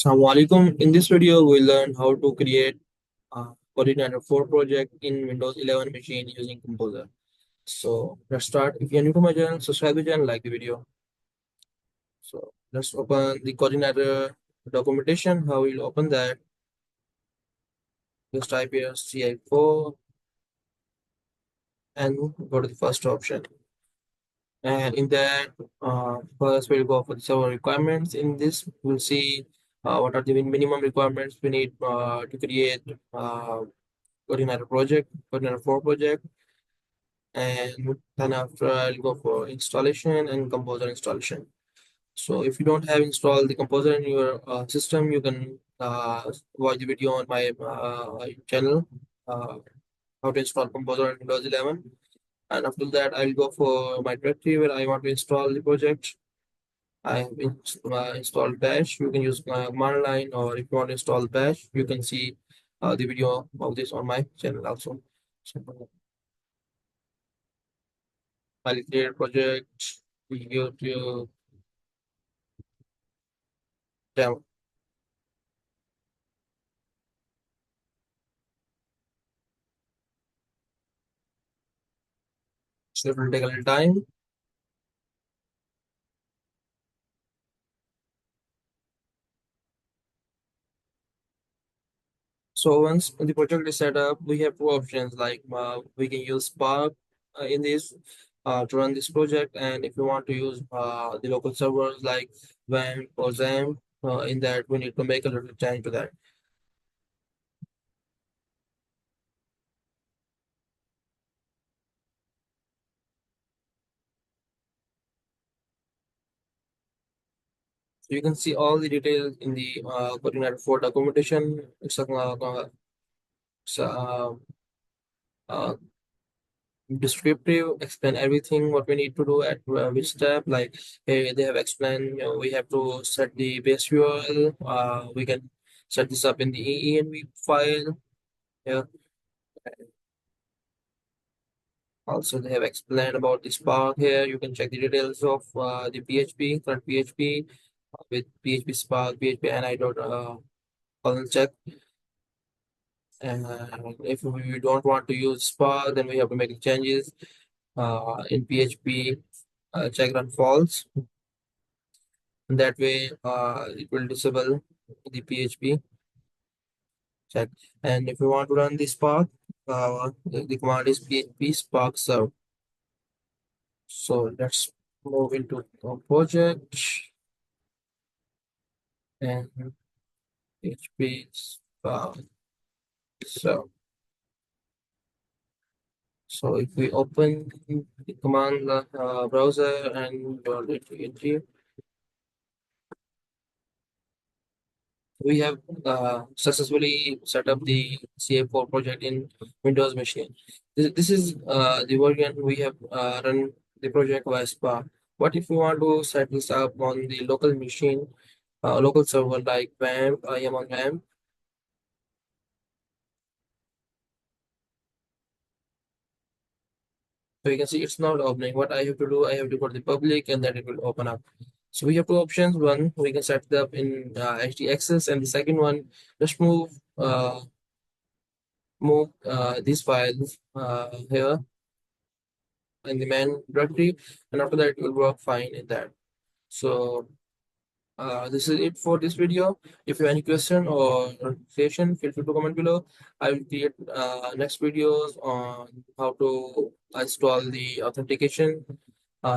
Assalamualaikum. In this video, we'll learn how to create a CodeIgniter 4 project in Windows 11 machine using Composer. So let's start. If you're new to my channel, subscribe to the channel, like the video. So let's open the CodeIgniter documentation. How we'll open that? Just type here CI4 and go to the first option. And in that, first we'll go for the server requirements. In this, we'll see what are the minimum requirements we need to create CodeIgniter project, CodeIgniter 4 project, and then after I'll go for installation and Composer installation. So if you don't have installed the Composer in your system, you can watch the video on my channel, uh, how to install Composer in Windows 11. And after that, I'll go for my directory where I want to install the project. I have installed Bash. You can use command line, or if you want to install Bash, you can see the video of this on my channel also. So I'll create a project. We go to demo. So it will take a little time. So once the project is set up, we have two options like we can use Spark in this to run this project, and if you want to use the local servers like WAMP or XAMPP, in that we need to make a little change to that. So you can see all the details in the CodeIgniter 4 documentation. It's uh, descriptive, explain everything what we need to do at which step. Like they have explained, we have to set the base URL. We can set this up in the env file. Yeah. Also, they have explained about the Spark here. You can check the details of the PHP, current PHP with PHP Spark, PHP NI dot colon check. And if we don't want to use Spark, then we have to make changes in PHP check run false. And that way, it will disable the PHP check. And if you want to run the Spark, the command is PHP Spark serve. So let's move into the project and PHP Spark serve. So if we open the command browser and go to we have successfully set up the CI4 project in Windows machine. This is the version we have run the project via Spark. What if we want to set this up on the local machine, local server like WAMP, I am on WAMP. So you can see it's not opening. What I have to do, I have to go to the public and then it will open up. So we have two options. One, we can set it up in htaccess, and the second one, just move these files here in the main directory, and after that it will work fine in that. So this is it for this video. If you have any question or suggestion, feel free to comment below. I will create next videos on how to install the authentication,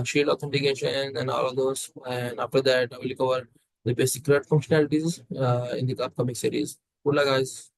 shield authentication, and all of those. And after that, I will cover the basic CRUD functionalities in the upcoming series. Good luck, guys.